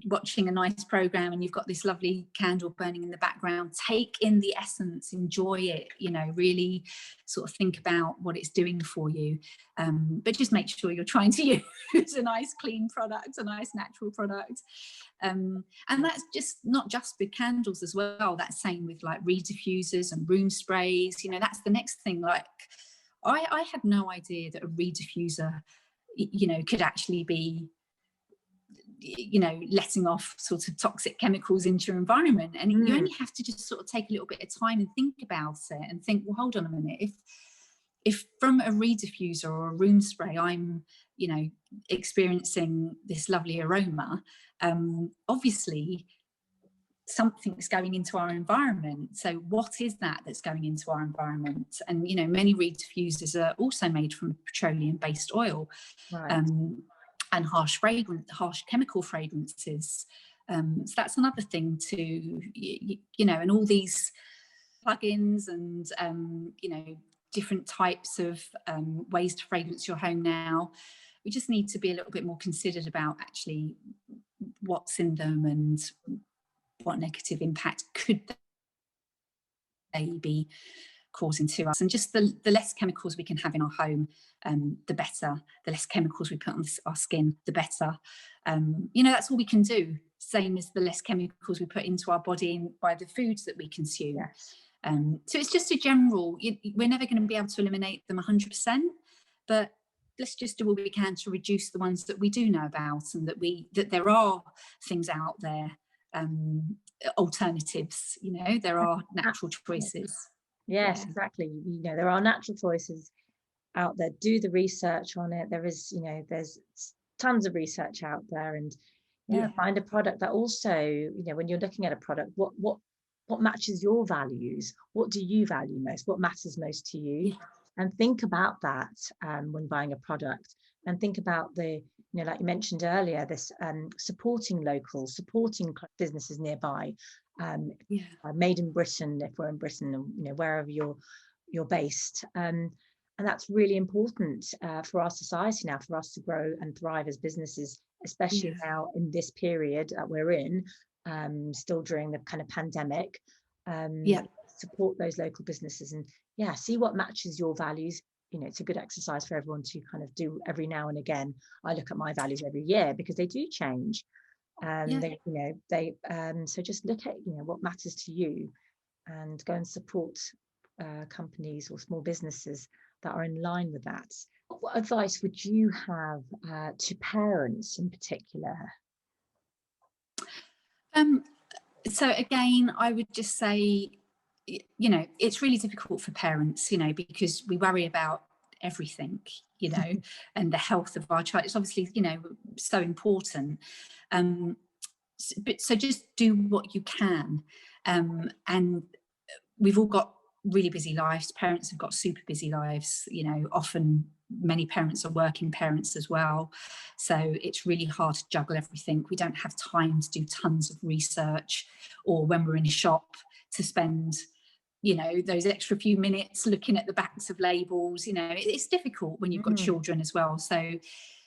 S2: watching a nice program and you've got this lovely candle burning in the background, take in the essence, enjoy it, you know, really sort of think about what it's doing for you, but just make sure you're trying to use a nice clean product, a nice natural product, and that's just not just with candles as well. That's same with like reed diffusers and room sprays, you know. That's the next thing. Like I had no idea that a reed diffuser, you know, could actually be, you know, letting off sort of toxic chemicals into your environment. And you only have to just sort of take a little bit of time and think about it and think, well, hold on a minute, if from a reed diffuser or a room spray I'm, you know, experiencing this lovely aroma, obviously something's going into our environment. So what is that that's going into our environment? And, you know, many reed diffusers are also made from petroleum-based oil, and harsh chemical fragrances. So that's another thing to, you know, and all these plugins and, you know, different types of ways to fragrance your home now. We just need to be a little bit more considered about actually what's in them and what negative impact could they be causing to us. And just the less chemicals we can have in our home, the better. The less chemicals we put on our skin, the better. You know, that's all we can do. Same as the less chemicals we put into our body by the foods that we consume. So it's just a general, we're never going to be able to eliminate them 100%, but let's just do what we can to reduce the ones that we do know about, and that there are things out there, alternatives, you know, there are natural choices.
S1: Yes, exactly. You know, there are natural choices out there. Do the research on it. There is, you know, there's tons of research out there, and find a product that also, you know, when you're looking at a product, what matches your values? What do you value most? What matters most to you? And think about that when buying a product, and think about the, you know, like you mentioned earlier, this supporting local, supporting businesses nearby, made in Britain, if we're in Britain, you know, wherever you're based. And that's really important for our society now, for us to grow and thrive as businesses, especially now in this period that we're in, still during the kind of pandemic. Support those local businesses and see what matches your values. You know, it's a good exercise for everyone to kind of do every now and again. I look at my values every year because they do change. They, you know, so just look at, you know, what matters to you, and go and support companies or small businesses that are in line with that. What advice would you have to parents in particular?
S2: So again, I would just say, you know, it's really difficult for parents, you know, because we worry about everything, you know, and the health of our child. It's obviously, you know, so important. So just do what you can. And we've all got really busy lives. Parents have got super busy lives, you know, often many parents are working parents as well. So it's really hard to juggle everything. We don't have time to do tons of research, or when we're in a shop to spend, you know, those extra few minutes looking at the backs of labels. You know, it's difficult when you've got children as well. So,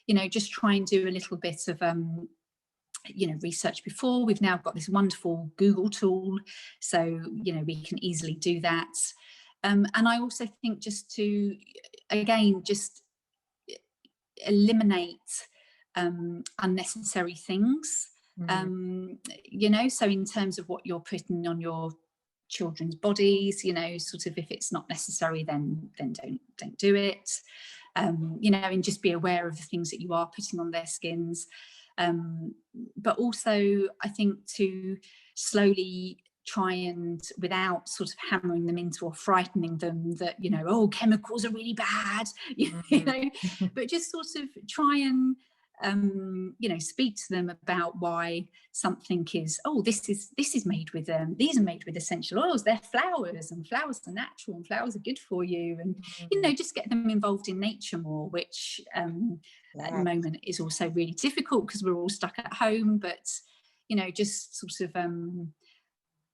S2: you know, just try and do a little bit of you know, research before. We've now got this wonderful Google tool, so, you know, we can easily do that. And I also think just to, again, just eliminate unnecessary things. You know, so in terms of what you're putting on your children's bodies, you know, sort of if it's not necessary, then don't do it. You know, and just be aware of the things that you are putting on their skins. But also, I think to slowly try and, without sort of hammering them into or frightening them that, you know, oh, chemicals are really bad, you know, but just sort of try and you know, speak to them about why something is, oh, this is made with these are made with essential oils, they're flowers, and flowers are natural, and flowers are good for you, and you know, just get them involved in nature more, which at the moment is also really difficult because we're all stuck at home. But you know, just sort of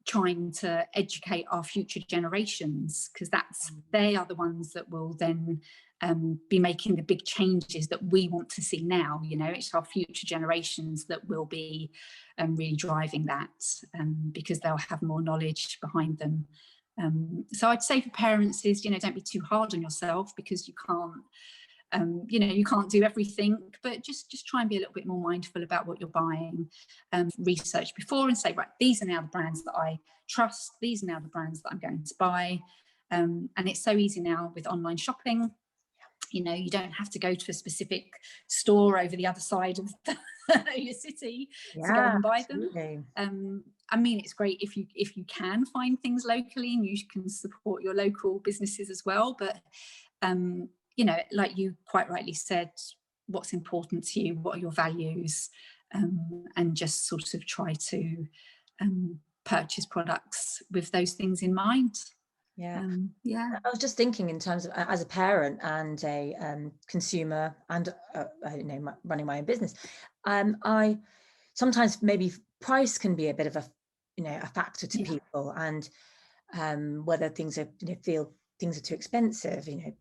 S2: trying to educate our future generations, because they are the ones that will then be making the big changes that we want to see now. You know, it's our future generations that will be really driving that, because they'll have more knowledge behind them. So I'd say for parents is, you know, don't be too hard on yourself, because you can't, you know, you can't do everything, but just try and be a little bit more mindful about what you're buying. Research before and say, right, these are now the brands that I trust, these are now the brands that I'm going to buy. And it's so easy now with online shopping. You know, you don't have to go to a specific store over the other side of your city to go and buy them. I mean, it's great if you can find things locally and you can support your local businesses as well. But you know, like you quite rightly said, what's important to you, what are your values, and just sort of try to purchase products with those things in mind.
S1: Yeah. I was just thinking in terms of, as a parent and a consumer, and you know, running my own business, I sometimes maybe price can be a bit of a, you know, a factor to people, and whether things are, you know, feel things are too expensive. You know,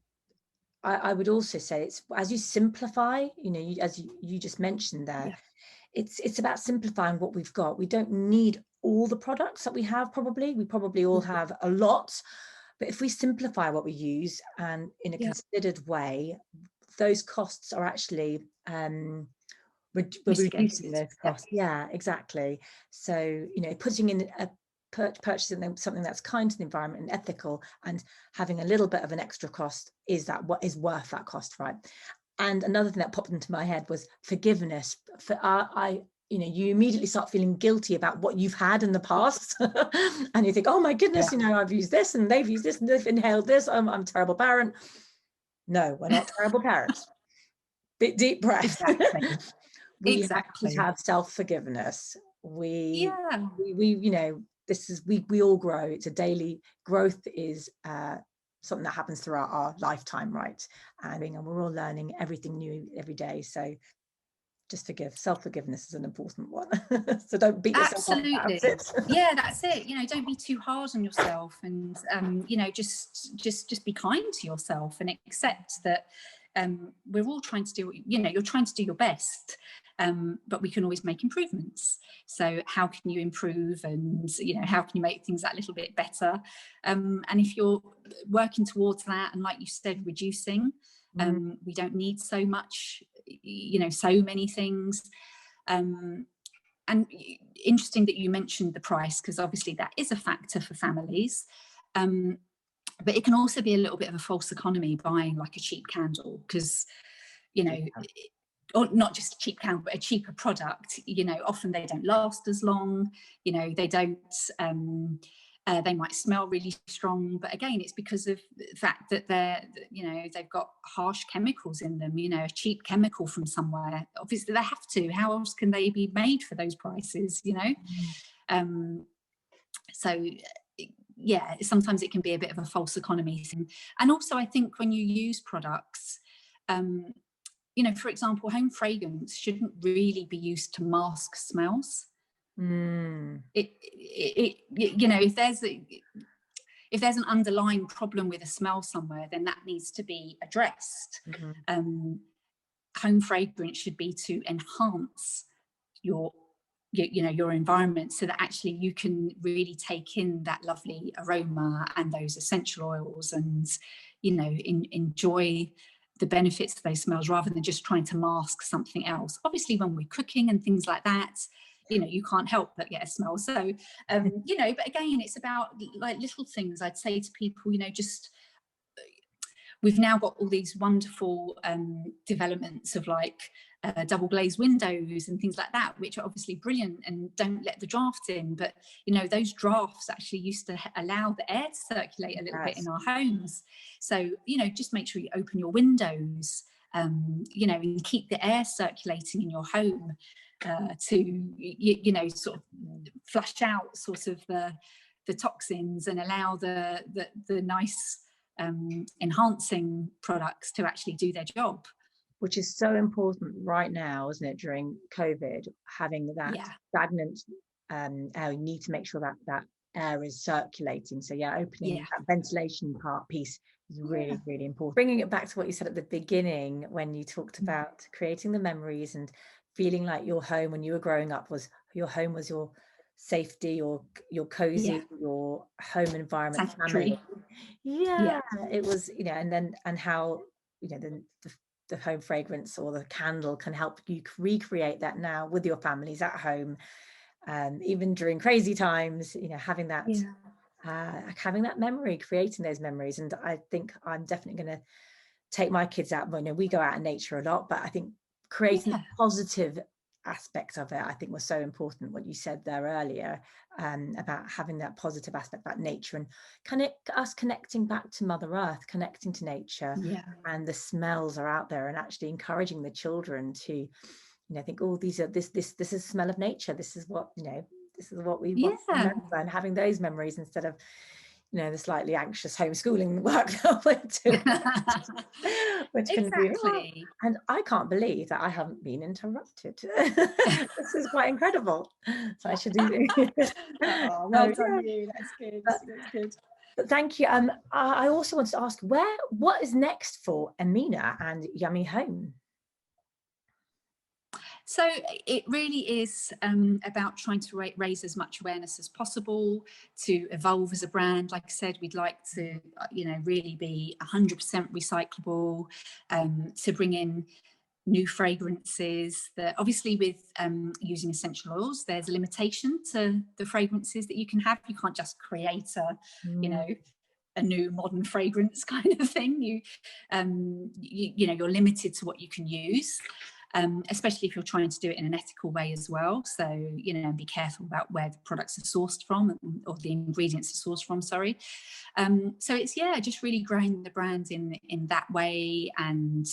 S1: I would also say it's, as you simplify, you know, as you just mentioned there, it's about simplifying what we've got. We don't need all the products that we have. We probably all have a lot, but if we simplify what we use and in a considered way, those costs are actually we're reducing those costs. Yeah, exactly. So, you know, putting in purchasing something that's kind to the environment and ethical, and having a little bit of an extra cost, is that what is worth that cost, right? And another thing that popped into my head was forgiveness. For you know, you immediately start feeling guilty about what you've had in the past, and you think, oh my goodness, you know, I've used this and they've used this and they've inhaled this. I'm a terrible parent. No, we're not terrible parents. Bit deep breath. We have to have self-forgiveness. We you know, this is, we all grow. It's a daily growth, is something that happens throughout our lifetime, right? And we're all learning everything new every day. So just self-forgiveness is an important one. So don't beat yourself up about it.
S2: Yeah, that's it. You know, don't be too hard on yourself, and you know, just be kind to yourself and accept that we're all trying to do, you know, you're trying to do your best, but we can always make improvements. So how can you improve, and you know, how can you make things that little bit better? And if you're working towards that, and like you said, reducing, we don't need so much, you know, so many things. And interesting that you mentioned the price, because obviously that is a factor for families. But it can also be a little bit of a false economy buying like a cheap candle, because, you know, or not just a cheap candle, but a cheaper product. You know, often they don't last as long. You know, they don't. They might smell really strong, but again, it's because of the fact that you know, they've got harsh chemicals in them. You know, a cheap chemical from somewhere. Obviously, they have to. How else can they be made for those prices? You know, so yeah, sometimes it can be a bit of a false economy thing. And also, I think when you use products, you know, for example, home fragrance shouldn't really be used to mask smells. It you know, if there's an underlying problem with a smell somewhere, then that needs to be addressed. Home fragrance should be to enhance your environment, so that actually you can really take in that lovely aroma and those essential oils, and you know, enjoy the benefits of those smells rather than just trying to mask something else. Obviously, when we're cooking and things like that, you know, you can't help but get a smell. So, you know, but again, it's about like little things. I'd say to people, you know, just, we've now got all these wonderful developments of like double glazed windows and things like that, which are obviously brilliant and don't let the draft in. But, you know, those drafts actually used to allow the air to circulate a little bit in our homes. So, you know, just make sure you open your windows, you know, and keep the air circulating in your home to, you know, sort of flush out sort of the toxins and allow the nice enhancing products to actually do their job.
S1: Which is so important right now, isn't it, during COVID, having that stagnant air. You need to make sure that that air is circulating. So yeah, opening that ventilation piece is really, really important. Bringing it back to what you said at the beginning, when you talked about creating the memories and feeling like your home when you were growing up was your safety, or your cozy, your home environment, family. It was, you know, and how, you know, the home fragrance or the candle can help you recreate that now with your families at home, even during crazy times, you know, having that memory, creating those memories. And I think I'm definitely going to take my kids out. You know, we go out in nature a lot, but I think creating the positive aspect of it, I think, was so important, what you said there earlier, about having that positive aspect about nature and us connecting back to Mother Earth, connecting to nature, and the smells are out there, and actually encouraging the children to, you know, think, oh, these are this is the smell of nature, this is what, you know, this is what we want to remember, and having those memories instead of, you know, the slightly anxious homeschooling work that we're doing, which can be, and I can't believe that I haven't been interrupted. This is quite incredible. So I should do.
S2: Oh, well done, you. That's good. That's good.
S1: But thank you. I also wanted to ask, what is next for Amina and Yummy Home?
S2: So it really is about trying to raise as much awareness as possible, to evolve as a brand. Like I said, we'd like to, you know, really be 100% recyclable, to bring in new fragrances. That obviously with using essential oils, there's a limitation to the fragrances that you can have. You can't just create you know, a new modern fragrance kind of thing. You know, you're limited to what you can use. Especially if you're trying to do it in an ethical way as well. So, you know, be careful about where the products are sourced from, or the ingredients are sourced from, sorry. So it's, just really growing the brand in that way, and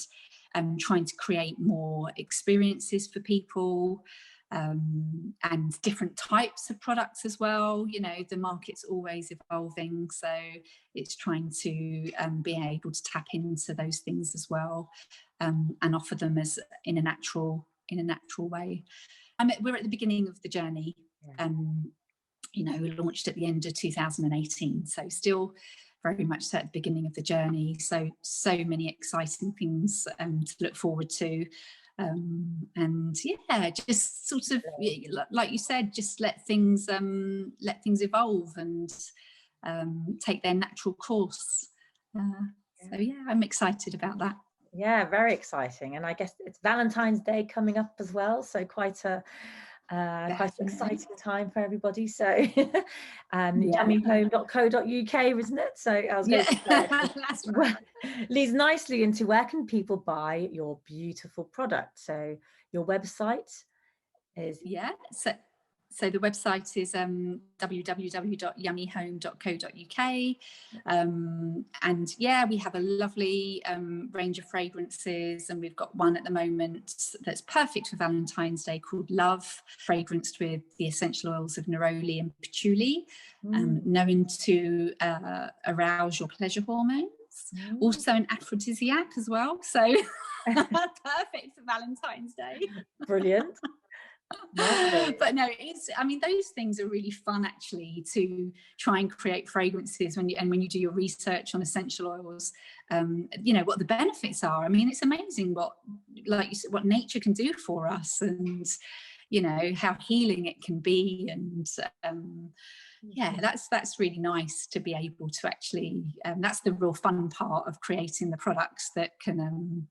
S2: trying to create more experiences for people, and different types of products as well. You know, the market's always evolving, so it's trying to be able to tap into those things as well, and offer them as in a natural way. We're at the beginning of the journey. You know, we launched at the end of 2018, so still very much at the beginning of the journey. So many exciting things to look forward to. And just sort of, like you said, just let things evolve and take their natural course. So I'm excited about that.
S1: Yeah, very exciting. And I guess it's Valentine's Day coming up as well, so quite an exciting time for everybody. So yummyhome.co.uk, isn't it? So I was going to say, that's right. Leads nicely into, where can people buy your beautiful product? So your website is
S2: so the website is www.yummyhome.co.uk, and we have a lovely range of fragrances, and we've got one at the moment that's perfect for Valentine's Day called Love, fragranced with the essential oils of neroli and patchouli, known to arouse your pleasure hormones. Also an aphrodisiac as well, so perfect for Valentine's Day.
S1: Brilliant.
S2: But no, those things are really fun, actually, to try and create fragrances when you do your research on essential oils, you know, what the benefits are. I mean, it's amazing what nature can do for us. And you know, how healing it can be. And yeah, that's really nice to be able to actually, that's the real fun part of creating the products that can,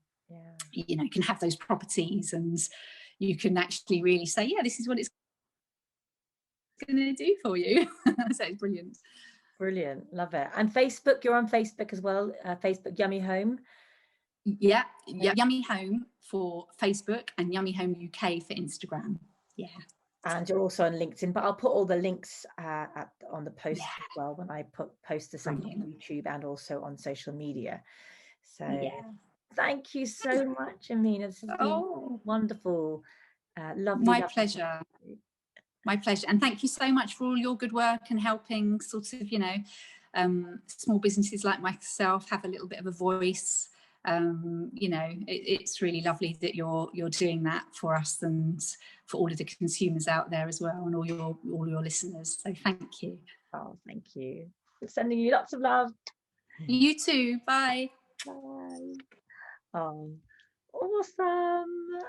S2: you know, can have those properties, and you can actually really say, yeah, this is what it's going to do for you. So it's brilliant.
S1: Brilliant, love it. And Facebook, you're on Facebook as well, Facebook Yummy Home.
S2: Yeah, Yummy Home for Facebook and Yummy Home UK for Instagram. Yeah.
S1: And you're also on LinkedIn, but I'll put all the links on the post as well when I post this up on YouTube and also on social media. So thank you so much, Amina. This has been wonderful. Lovely.
S2: My pleasure. My pleasure. And thank you so much for all your good work and helping sort of, you know, small businesses like myself have a little bit of a voice. You know, it's really lovely that you're doing that for us and for all of the consumers out there as well, and all your listeners. So thank you.
S1: Oh, thank you. Sending you lots of love.
S2: You too. Bye.
S1: Bye. Oh, awesome.